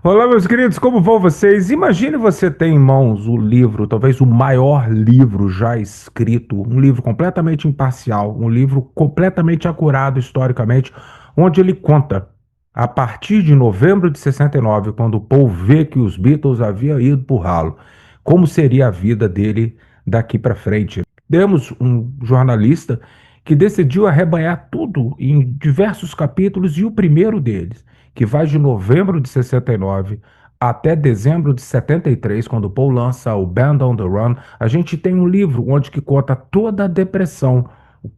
Olá, meus queridos, como vão vocês? Imagine você ter em mãos o livro, talvez o maior livro já escrito, um livro completamente imparcial, um livro completamente acurado historicamente, onde ele conta, a partir de novembro de 69, quando o Paul vê que os Beatles haviam ido por ralo, como seria a vida dele daqui para frente. Temos um jornalista que decidiu arrebanhar tudo em diversos capítulos e o primeiro deles que vai de novembro de 69 até dezembro de 73, quando Paul lança o Band on the Run, a gente tem um livro onde que conta toda a depressão,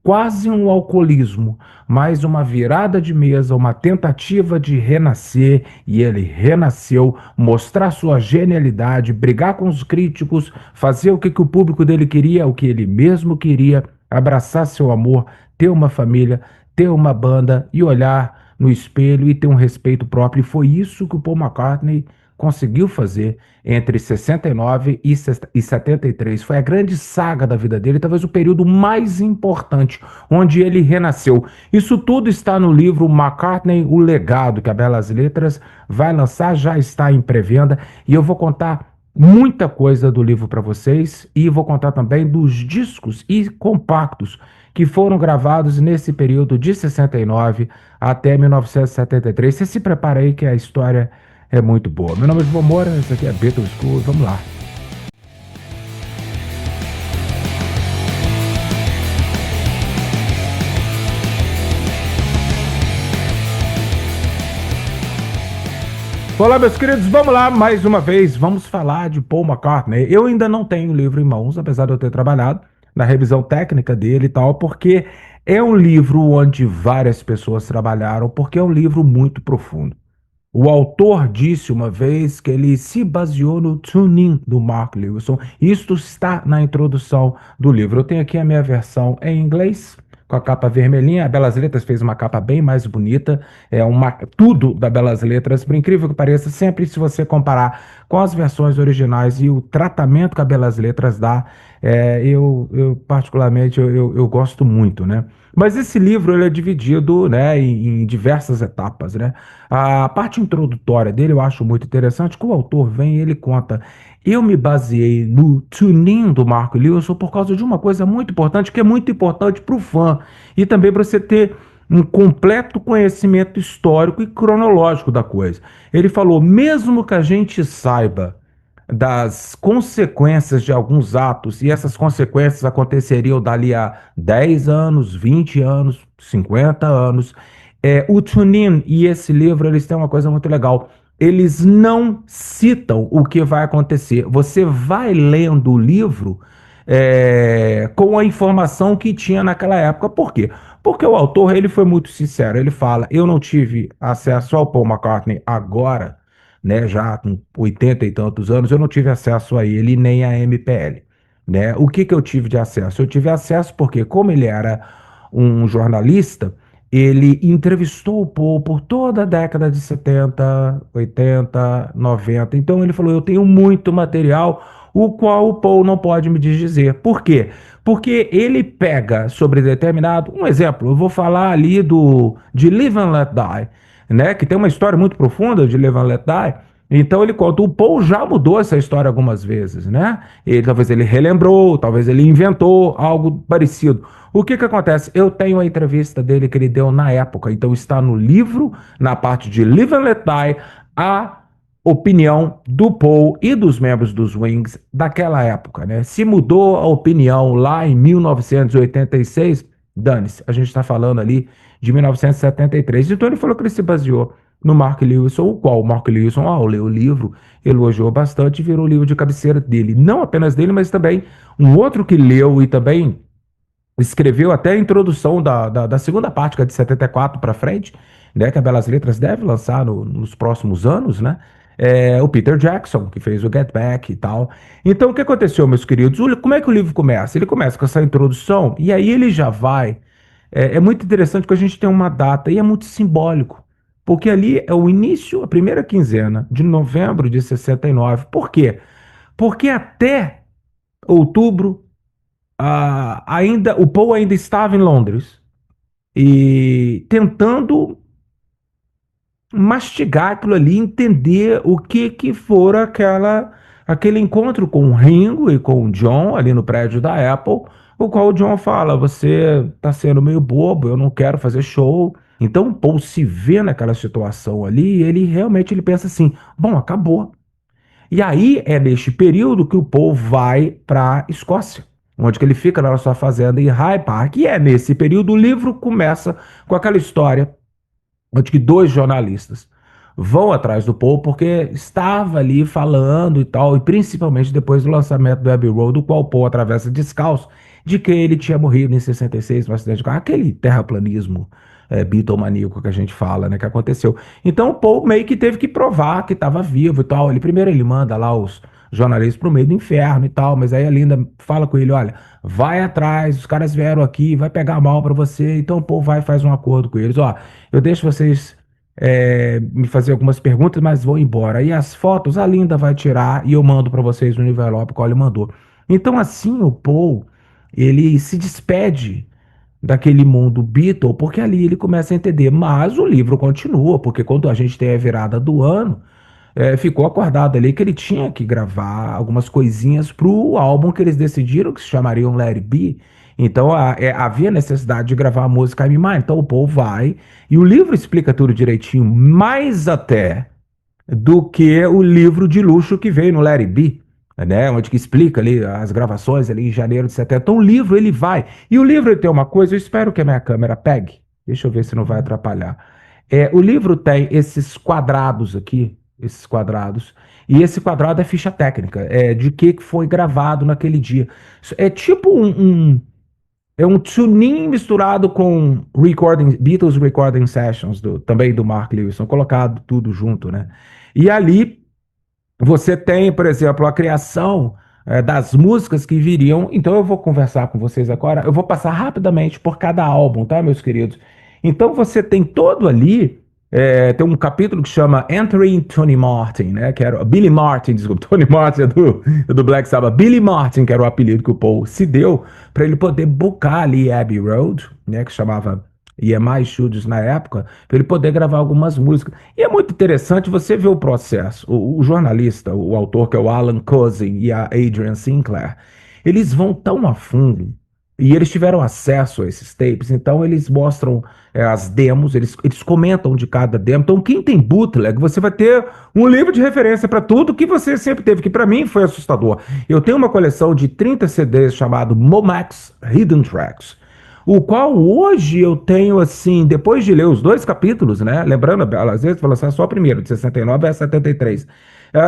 quase um alcoolismo, mais uma virada de mesa, uma tentativa de renascer, e ele renasceu, mostrar sua genialidade, brigar com os críticos, fazer o que o público dele queria, o que ele mesmo queria, abraçar seu amor, ter uma família, ter uma banda e olhar no espelho e ter um respeito próprio. E foi isso que o Paul McCartney conseguiu fazer entre 69 e 73. Foi a grande saga da vida dele, talvez o período mais importante, onde ele renasceu. Isso tudo está no livro McCartney, O Legado, que a Belas Letras vai lançar, já está em pré-venda, e eu vou contar muita coisa do livro para vocês e vou contar também dos discos e compactos que foram gravados nesse período de 69 até 1973. Você se prepara aí que a história é muito boa. Meu nome é João Moura, isso aqui é Beatles School, vamos lá. Olá, meus queridos, vamos lá mais uma vez, vamos falar de Paul McCartney. Eu ainda não tenho o livro em mãos, apesar de eu ter trabalhado na revisão técnica dele e tal, porque é um livro onde várias pessoas trabalharam, porque é um livro muito profundo. O autor disse uma vez que ele se baseou no tuning do Mark Lewison. Isto está na introdução do livro. Eu tenho aqui a minha versão em inglês, com a capa vermelhinha. A Belas Letras fez uma capa bem mais bonita. É uma tudo da Belas Letras, por incrível que pareça, sempre se você comparar com as versões originais e o tratamento que a Belas Letras dá, eu particularmente eu gosto muito, né? Mas esse livro ele é dividido, né, em diversas etapas, né? A parte introdutória dele eu acho muito interessante, que o autor vem e ele conta. Eu me baseei no tuning do Marco Lewison por causa de uma coisa muito importante, que é muito importante para o fã, e também para você ter um completo conhecimento histórico e cronológico da coisa. Ele falou, mesmo que a gente saiba das consequências de alguns atos, e essas consequências aconteceriam dali a 10 anos, 20 anos, 50 anos. O Tunin e esse livro, eles têm uma coisa muito legal. Eles não citam o que vai acontecer. Você vai lendo o livro com a informação que tinha naquela época. Por quê? Porque o autor ele foi muito sincero. Ele fala: eu não tive acesso ao Paul McCartney agora, né, já com 80 e tantos anos, eu não tive acesso a ele nem a MPL, né? O que que eu tive de acesso? Eu tive acesso porque, como ele era um jornalista, ele entrevistou o Paul por toda a década de 70, 80, 90. Então ele falou: eu tenho muito material, o qual o Paul não pode me dizer. Por quê? Porque ele pega sobre determinado. Um exemplo, eu vou falar ali de Live and Let Die, né? Que tem uma história muito profunda de Live and Let Die. Então ele conta, o Paul já mudou essa história algumas vezes, né? Talvez ele relembrou, talvez ele inventou algo parecido. O que que acontece? Eu tenho a entrevista dele que ele deu na época, então está no livro, na parte de Live and Let Die, a opinião do Paul e dos membros dos Wings daquela época, né? Se mudou a opinião lá em 1986, dane-se, a gente está falando ali de 1973. Então ele falou que ele se baseou no Mark Lewison, o qual o Mark Lewison, ao ler o livro, elogiou bastante e virou o livro de cabeceira dele. Não apenas dele, mas também um outro que leu e também escreveu até a introdução da segunda parte, que é de 74 para frente, né, que a Belas Letras deve lançar nos próximos anos, né? O Peter Jackson, que fez o Get Back e tal. Então, o que aconteceu, meus queridos? Como é que o livro começa? Ele começa com essa introdução e aí ele já vai. É muito interessante que a gente tem uma data e é muito simbólico, porque ali é o início, a primeira quinzena de novembro de 69. Por quê? Porque até outubro ainda o Paul ainda estava em Londres e tentando mastigar aquilo ali, entender o que que fora aquele encontro com o Ringo e com o John ali no prédio da Apple, o qual o John fala: você tá sendo meio bobo, eu não quero fazer show. Então o Paul se vê naquela situação ali, e ele realmente ele pensa assim: bom, acabou. E aí é neste período que o Paul vai para Escócia, onde que ele fica na sua fazenda em High Park. E é nesse período o livro começa com aquela história onde que dois jornalistas vão atrás do Paul porque estava ali falando e tal, e principalmente depois do lançamento do Abbey Road, do qual o Paul atravessa descalço, de que ele tinha morrido em 66 no acidente de carro, aquele terraplanismo bitomaníaco que a gente fala, né, que aconteceu. Então o Paul meio que teve que provar que estava vivo e tal. Primeiro ele manda lá os jornalistas pro meio do inferno e tal, mas aí a Linda fala com ele: olha, vai atrás, os caras vieram aqui, vai pegar mal para você. Então o Paul vai e faz um acordo com eles: ó, eu deixo vocês me fazer algumas perguntas, mas vou embora. E as fotos a Linda vai tirar e eu mando para vocês no envelope que ele mandou. Então assim o Paul, ele se despede daquele mundo Beatle, porque ali ele começa a entender. Mas o livro continua, porque quando a gente tem a virada do ano, ficou acordado ali que ele tinha que gravar algumas coisinhas para o álbum que eles decidiram que se chamariam Let It Be. Então havia necessidade de gravar a música I'm Mine. Então o Paul vai, e o livro explica tudo direitinho, mais até do que o livro de luxo que veio no Let It Be, né? Onde que explica ali as gravações ali em janeiro de 70. Então o livro ele vai. E o livro ele tem uma coisa, eu espero que a minha câmera pegue. Deixa eu ver se não vai atrapalhar. O livro tem esses quadrados aqui, esses quadrados, e esse quadrado é ficha técnica, de que foi gravado naquele dia. É tipo um tuning misturado com Beatles Recording Sessions, também do Mark Lewison, colocado tudo junto, né? E ali você tem, por exemplo, a criação das músicas que viriam. Então eu vou conversar com vocês agora. Eu vou passar rapidamente por cada álbum, tá, meus queridos? Então você tem todo ali. Tem um capítulo que chama Entering Tony Martin, né? Que era Billy Martin, desculpa, Tony Martin é do Black Sabbath. Billy Martin, que era o apelido que o Paul se deu para ele poder boocar ali Abbey Road, né? Que chamava EMI Studios na época, para ele poder gravar algumas músicas. E é muito interessante você ver o processo. O jornalista, o autor, que é o Alan Cousin e a Adrian Sinclair, eles vão tão a fundo e eles tiveram acesso a esses tapes, então eles mostram as demos, eles comentam de cada demo. Então, quem tem bootleg, você vai ter um livro de referência para tudo que você sempre teve, que para mim foi assustador. Eu tenho uma coleção de 30 CDs chamado Momax Hidden Tracks, o qual hoje eu tenho, assim, depois de ler os dois capítulos, né? Lembrando, às vezes, vou lançar só o primeiro, de 69 a 73.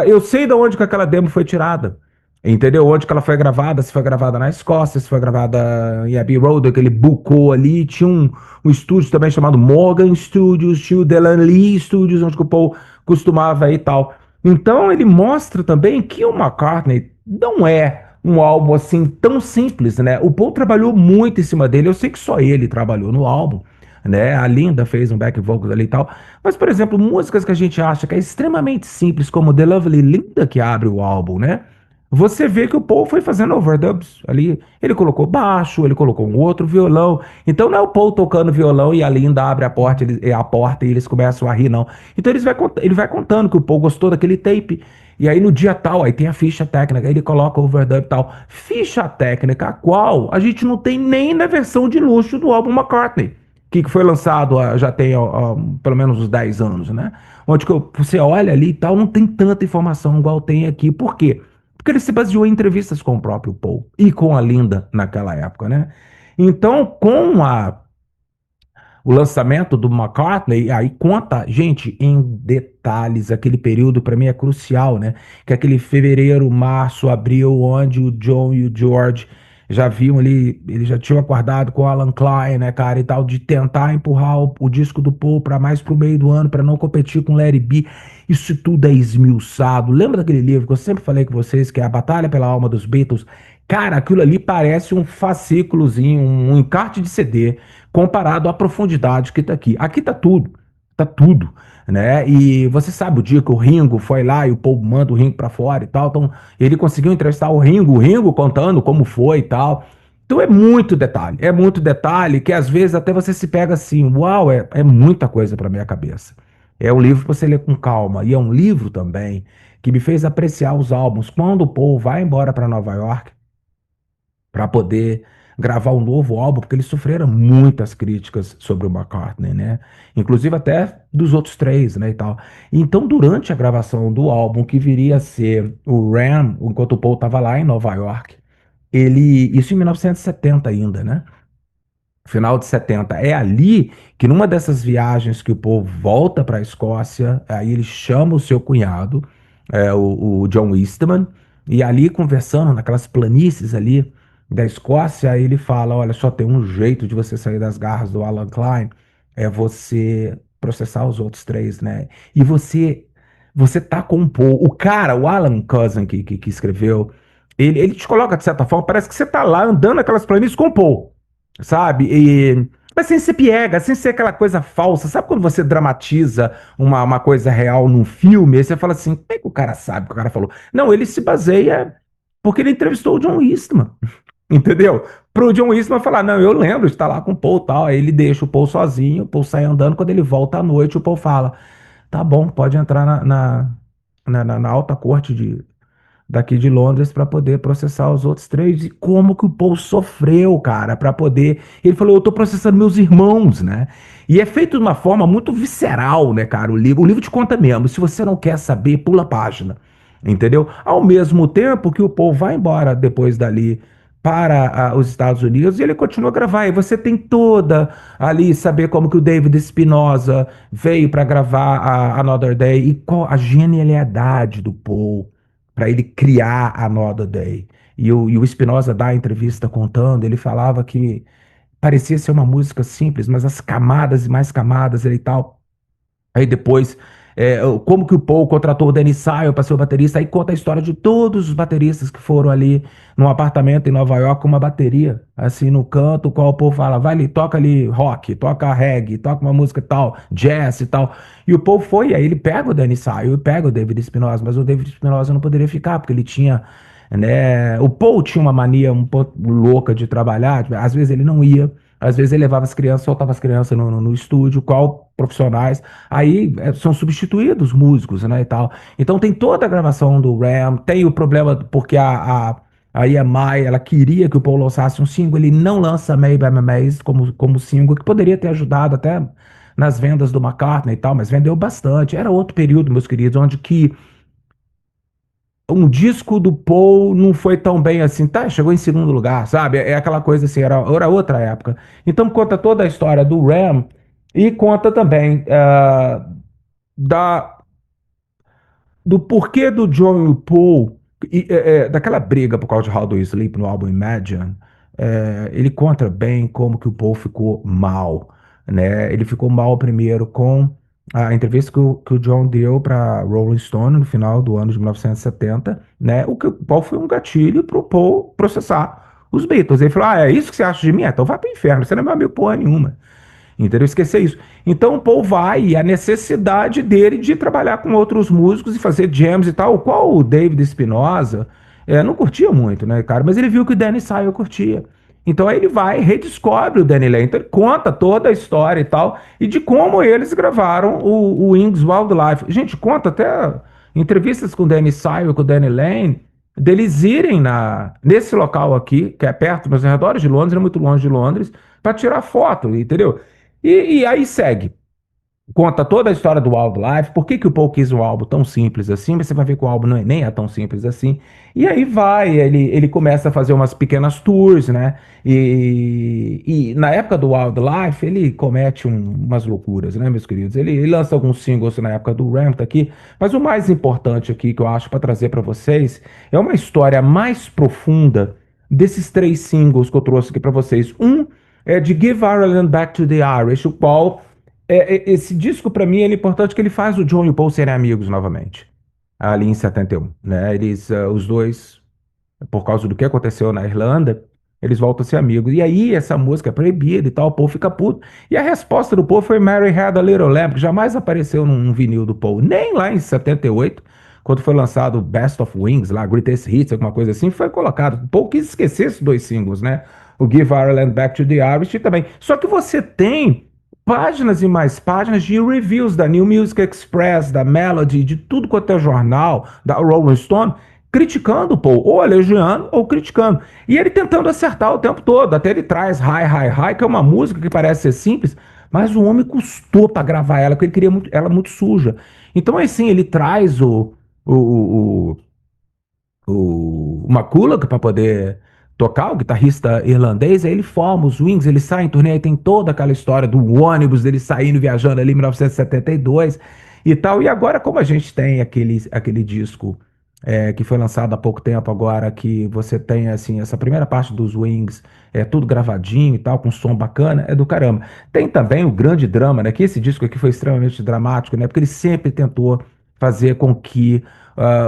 Eu sei de onde que aquela demo foi tirada. Entendeu? Onde que ela foi gravada, se foi gravada na Escócia, se foi gravada em Abbey Road, que ele bucou ali. Tinha um estúdio também chamado Morgan Studios, tinha o Delan Lee Studios, onde que o Paul costumava ir e tal. Então ele mostra também que o McCartney não é um álbum assim tão simples, né? O Paul trabalhou muito em cima dele. Eu sei que só ele trabalhou no álbum, né? A Linda fez um back vocals ali e tal. Mas, por exemplo, músicas que a gente acha que é extremamente simples, como The Lovely Linda, que abre o álbum, né? Você vê que o Paul foi fazendo overdubs ali. Ele colocou baixo, ele colocou um outro violão. Então não é o Paul tocando violão e a Linda abre a porta e eles começam a rir, não. Então ele vai contando que o Paul gostou daquele tape. E aí no dia tal, aí tem a ficha técnica, aí ele coloca o overdub e tal. Ficha técnica, a qual a gente não tem nem na versão de luxo do álbum McCartney, que foi lançado já tem pelo menos uns 10 anos, né? Onde que você olha ali e tal, não tem tanta informação igual tem aqui. Por quê? Porque ele se baseou em entrevistas com o próprio Paul e com a Linda naquela época, né? Então, o lançamento do McCartney, aí conta, gente, em detalhes, aquele período para mim é crucial, né? Que é aquele fevereiro, março, abril, onde o John e o George já viam ali, eles já tinham acordado com o Alan Klein, né, cara, e tal, de tentar empurrar o disco do Paul para mais pro meio do ano, para não competir com Let It Be. Isso tudo é esmiuçado. Lembra daquele livro que eu sempre falei com vocês, que é A Batalha pela Alma dos Beatles? Cara, aquilo ali parece um fascículozinho, um encarte de CD, comparado à profundidade que tá aqui. Aqui tá tudo, né? E você sabe o dia que o Ringo foi lá e o Paul manda o Ringo pra fora e tal, então ele conseguiu entrevistar o Ringo contando como foi e tal. Então é muito detalhe que às vezes até você se pega assim, uau, é muita coisa pra minha cabeça. É um livro para você ler com calma. E é um livro também que me fez apreciar os álbuns. Quando o Paul vai embora para Nova York para poder gravar um novo álbum, porque eles sofreram muitas críticas sobre o McCartney, né? Inclusive até dos outros três, né, e tal. Então, durante a gravação do álbum, que viria a ser o Ram, enquanto o Paul estava lá em Nova York, isso em 1970 ainda, né? Final de 70. É ali que numa dessas viagens que o povo volta para a Escócia, aí ele chama o seu cunhado, o John Eastman, e ali conversando naquelas planícies ali da Escócia, aí ele fala, olha, só tem um jeito de você sair das garras do Alan Klein, é você processar os outros três, né? E você tá com o cara, o Alan Cousin que escreveu, ele te coloca de certa forma, parece que você tá lá andando naquelas planícies com o Paul, sabe? Mas sem ser piega, sem ser aquela coisa falsa. Sabe quando você dramatiza uma coisa real num filme? Aí você fala assim, como é que o cara sabe o que o cara falou? Não, ele se baseia porque ele entrevistou o John Eastman, entendeu? Pro John Eastman falar, não, eu lembro de estar lá com o Paul e tal. Aí ele deixa o Paul sozinho, o Paul sai andando. Quando ele volta à noite, o Paul fala, tá bom, pode entrar na alta corte daqui de Londres para poder processar os outros três. E como que o Paul sofreu, cara, para poder. Ele falou: eu tô processando meus irmãos, né? E é feito de uma forma muito visceral, né, cara? O livro. O livro te conta mesmo. Se você não quer saber, pula a página. Entendeu? Ao mesmo tempo que o Paul vai embora depois dali para os Estados Unidos e ele continua a gravar. E você tem toda ali saber como que o David Espinosa veio para gravar a Another Day e qual a genialidade do Paul para ele criar Another Day. E o Spinoza dá a entrevista contando, ele falava que parecia ser uma música simples, mas as camadas e mais camadas e tal. Aí depois, como que o Paul contratou o Danny Syle para ser o baterista, aí conta a história de todos os bateristas que foram ali num apartamento em Nova York com uma bateria, assim, no canto, o qual o Paul fala, vai ali, toca ali rock, toca reggae, toca uma música tal, jazz e tal. E o Paul foi, aí ele pega o Danny Syle e pega o David Espinosa, mas o David Espinosa não poderia ficar, porque ele tinha, né, o Paul tinha uma mania um pouco louca de trabalhar, às vezes ele não ia, às vezes ele levava as crianças, soltava as crianças no estúdio, qual profissionais. Aí são substituídos músicos, né, e tal. Então tem toda a gravação do Ram, tem o problema porque a EMI, ela queria que o Paul lançasse um single, ele não lança Maybe I'm Amazed como single, que poderia ter ajudado até nas vendas do McCartney e tal, mas vendeu bastante. Era outro período, meus queridos, onde que um disco do Paul não foi tão bem assim, tá? Chegou em segundo lugar, sabe? É aquela coisa assim, era outra época. Então conta toda a história do Ram e conta também da do porquê do John e o Paul, daquela briga por causa de How Do You Sleep no álbum Imagine, ele conta bem como que o Paul ficou mal, né? Ele ficou mal primeiro com a entrevista que o John deu para Rolling Stone no final do ano de 1970, né? O que o Paul foi um gatilho para o Paul processar os Beatles. Ele falou: ah, é isso que você acha de mim? Então vai para o inferno, você não é meu amigo porra nenhuma. Entendeu? Esquecer isso. Então o Paul vai e a necessidade dele de trabalhar com outros músicos e fazer jams e tal, o qual o David Espinosa não curtia muito, né, cara? Mas ele viu que o Danny Syle curtia. Então aí ele vai, redescobre o Danny Lane, então ele conta toda a história e tal, e de como eles gravaram o Wings Wildlife. Gente, conta até entrevistas com o Danny Syle, com o Danny Lane, deles irem nesse local aqui, que é perto, nos arredores de Londres, não é muito longe de Londres, para tirar foto, entendeu? E aí segue. Conta toda a história do Wildlife, por que, que o Paul quis um álbum tão simples assim, mas você vai ver que o álbum nem é tão simples assim. E aí vai, ele começa a fazer umas pequenas tours, né? E na época do Wildlife, ele comete umas loucuras, né, meus queridos? Ele lança alguns singles na época do Ramp aqui, mas o mais importante aqui que eu acho para trazer para vocês é uma história mais profunda desses três singles que eu trouxe aqui para vocês. Um é de Give Ireland Back to the Irish, o qual esse disco, para mim, é importante que ele faz o John e o Paul serem amigos novamente, ali em 71, né? Os dois, por causa do que aconteceu na Irlanda, eles voltam a ser amigos. E aí, essa música é proibida e tal, o Paul fica puto. E a resposta do Paul foi Mary Had a Little Lamb, que jamais apareceu num vinil do Paul, nem lá em 78, quando foi lançado o Best of Wings, lá, Greatest Hits, alguma coisa assim, foi colocado. O Paul quis esquecer esses dois singles, né? O Give Ireland Back to the Irish e também. Só que você tem páginas e mais páginas de reviews da New Music Express, da Melody, de tudo quanto é jornal, da Rolling Stone, criticando o Paul, ou elogiando ou criticando. E ele tentando acertar o tempo todo. Até ele traz High, High, High, que é uma música que parece ser simples, mas o homem custou para gravar ela, porque ele queria ela muito suja. Então, assim, ele traz o, o McCulloch para poder tocar, o guitarrista irlandês, aí ele forma os Wings, ele sai em turnê, aí tem toda aquela história do ônibus dele saindo, viajando ali em 1972 e tal. E agora, como a gente tem aquele disco que foi lançado há pouco tempo agora, que você tem assim, essa primeira parte dos Wings, tudo gravadinho e tal, com som bacana, é do caramba. Tem também o grande drama, né? Que esse disco aqui foi extremamente dramático, né? Porque ele sempre tentou fazer com que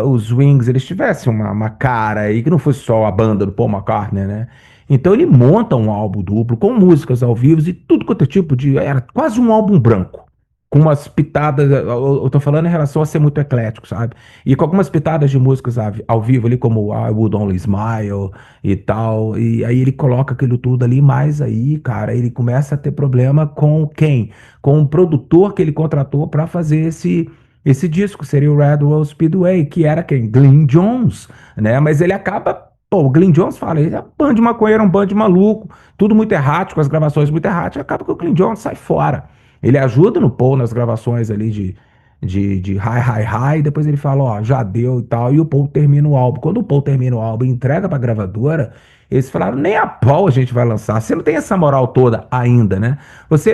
os Wings eles tivessem uma cara aí que não fosse só a banda do Paul McCartney, né? Então ele monta um álbum duplo com músicas ao vivo e tudo quanto é tipo de. Era quase um álbum branco. Com umas pitadas, eu tô falando em relação a ser muito eclético, sabe? E com algumas pitadas de músicas ao vivo ali, como I Would Only Smile e tal. E aí ele coloca aquilo tudo ali, mas aí, cara, ele começa a ter problema com quem? Com o produtor que ele contratou para fazer esse disco, seria o Red Rose Speedway, que era quem? Glyn Johns, né? Mas ele acaba. Pô, o Glyn Johns fala, ele é um bando de maconheiro, um bando de maluco, tudo muito errático, as gravações muito erráticas, acaba que o Glyn Johns sai fora. Ele ajuda no Paul nas gravações ali de High, High, High, depois ele fala, ó, já deu e tal, e o Paul termina o álbum. Quando o Paul termina o álbum e entrega pra gravadora, eles falaram, nem a pau a gente vai lançar. Você não tem essa moral toda ainda, né?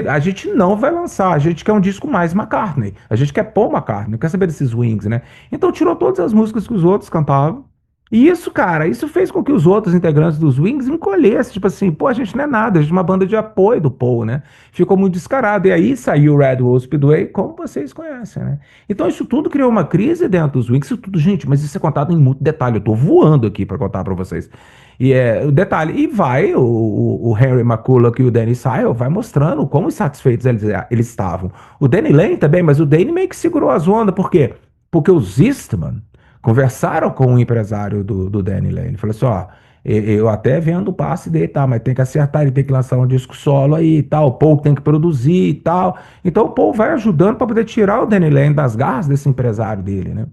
A gente não vai lançar, a gente quer um disco mais McCartney. A gente quer Paul McCartney, não quer saber desses Wings, né? Então tirou todas as músicas que os outros cantavam. E isso, cara, isso fez com que os outros integrantes dos Wings encolhessem. Tipo assim, pô, a gente não é nada, a gente é uma banda de apoio do Paul, né? Ficou muito descarado. E aí saiu o Red Rose Speedway, como vocês conhecem, né? Então isso tudo criou uma crise dentro dos Wings. Isso tudo, gente, mas isso é contado em muito detalhe. Eu tô voando aqui para contar para vocês. E é o detalhe. E vai o Henry McCulloch e o Danny Syle vai mostrando como insatisfeitos eles estavam. O Danny Lane também, mas o Danny meio que segurou as ondas. Por quê? Porque os Eastman conversaram com o empresário do Danny Lane. Falou assim: ó, eu até vendo o passe dele, tá, mas tem que acertar, ele tem que lançar um disco solo aí e tal. O Paul tem que produzir e tal. Então o Paul vai ajudando para poder tirar o Danny Lane das garras desse empresário dele, né?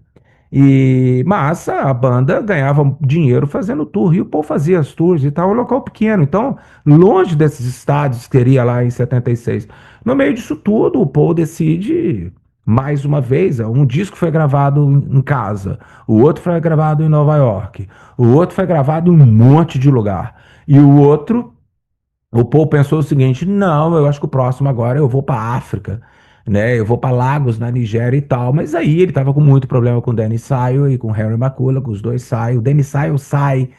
Mas a banda ganhava dinheiro fazendo tour, e o Paul fazia as tours e tal, um local pequeno, então longe desses estádios que teria lá em 76. No meio disso tudo, o Paul decide, mais uma vez, um disco foi gravado em casa, o outro foi gravado em Nova York, o outro foi gravado em um monte de lugar, e o Paul pensou o seguinte: não, eu acho que o próximo agora eu vou para África, né? Eu vou para Lagos, na Nigéria e tal. Mas aí ele estava com muito problema com o Danny Syle e com o Henry McCulloch, os dois saem. O Danny Syle sai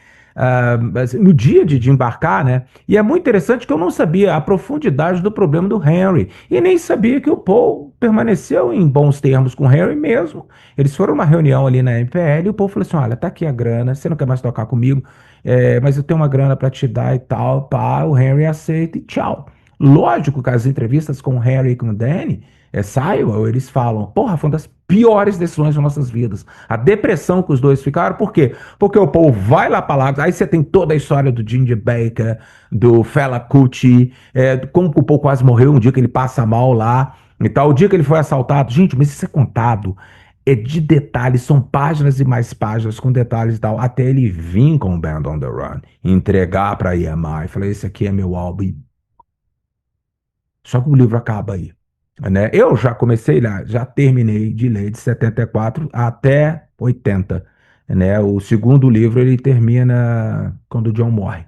no dia de embarcar, né? E é muito interessante que eu não sabia a profundidade do problema do Henry e nem sabia que o Paul permaneceu em bons termos com o Henry mesmo. Eles foram numa reunião ali na MPL e o Paul falou assim: olha, tá aqui a grana, você não quer mais tocar comigo? Mas eu tenho uma grana para te dar e tal, pá, o Henry aceita e tchau. Lógico que as entrevistas com o Harry e com o Danny, saiam, eles falam, porra, foi uma das piores decisões das nossas vidas. A depressão que os dois ficaram, por quê? Porque o Paul vai lá para lá, aí você tem toda a história do Ginger Baker, do Fela Kuti, como que o Paul quase morreu um dia que ele passa mal lá e tal, o dia que ele foi assaltado. Gente, mas isso é contado, é de detalhes, são páginas e mais páginas com detalhes e tal, até ele vir com o Band on the Run, entregar para a EMI, falei, esse aqui é meu álbum. Só que o livro acaba aí, né? Eu já comecei lá, já terminei de ler de 74 até 80, né? O segundo livro ele termina quando o John morre,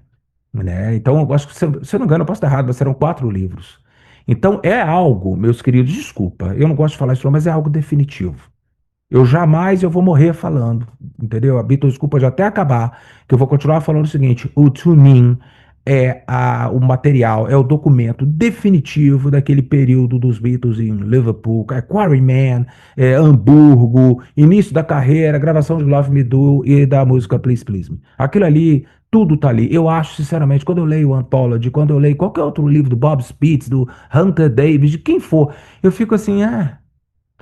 né? Então, eu acho que, se eu não me engano, eu posso estar errado, mas serão 4 livros. Então, é algo, meus queridos, desculpa, eu não gosto de falar isso, mas é algo definitivo. Eu vou morrer falando, entendeu? A Beatles, desculpa, já até acabar, que eu vou continuar falando o seguinte: o Tunin o material, é o documento definitivo daquele período dos Beatles em Liverpool, Quarryman, Hamburgo, início da carreira, gravação de Love Me Do e da música Please Please Me. Aquilo ali, tudo tá ali. Eu acho, sinceramente, quando eu leio o Anthology, quando eu leio qualquer outro livro do Bob Spitz, do Hunter Davis, de quem for, eu fico assim,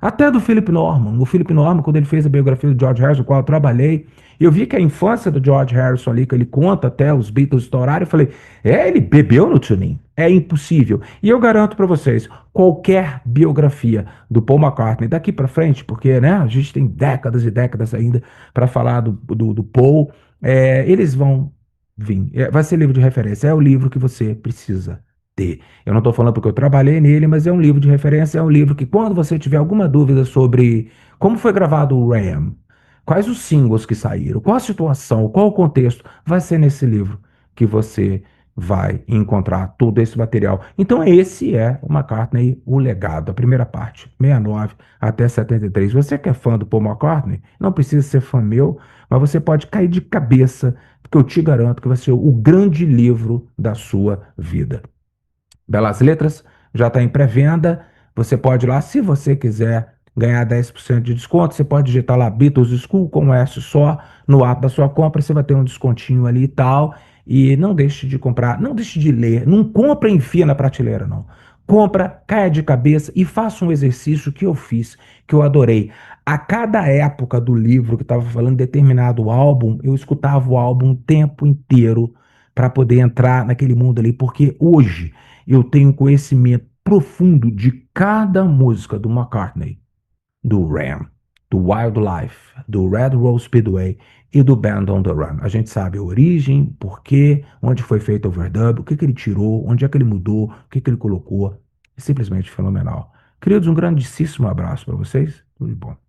até do Philip Norman. O Philip Norman, quando ele fez a biografia do George Harrison, com a qual eu trabalhei, eu vi que a infância do George Harrison ali, que ele conta até os Beatles estourarem, eu falei, ele bebeu no Tuning. É impossível. E eu garanto para vocês, qualquer biografia do Paul McCartney daqui para frente, porque né, a gente tem décadas e décadas ainda para falar do Paul, eles vão vir. Vai ser livro de referência. É o livro que você precisa ter. Eu não estou falando porque eu trabalhei nele, mas é um livro de referência. É um livro que, quando você tiver alguma dúvida sobre como foi gravado o Ram, quais os singles que saíram, qual a situação, qual o contexto, vai ser nesse livro que você vai encontrar todo esse material. Então, esse é o McCartney, o legado, a primeira parte, 69 até 73. Você que é fã do Paul McCartney, não precisa ser fã meu, mas você pode cair de cabeça, porque eu te garanto que vai ser o grande livro da sua vida. Belas Letras já está em pré-venda. Você pode ir lá, se você quiser ganhar 10% de desconto, você pode digitar lá Beatles School com S só no ato da sua compra, você vai ter um descontinho ali e tal. E não deixe de comprar, não deixe de ler, não compra e enfia na prateleira, não. Compra, caia de cabeça e faça um exercício que eu fiz, que eu adorei. A cada época do livro que estava falando determinado álbum, eu escutava o álbum o tempo inteiro para poder entrar naquele mundo ali, porque hoje eu tenho conhecimento profundo de cada música do McCartney, do Ram, do Wildlife, do Red Rose Speedway e do Band on the Run. A gente sabe a origem, porquê, onde foi feito o overdub, o que que ele tirou, onde é que ele mudou, o que que ele colocou. É simplesmente fenomenal. Queridos, um grandíssimo abraço para vocês. Tudo de bom.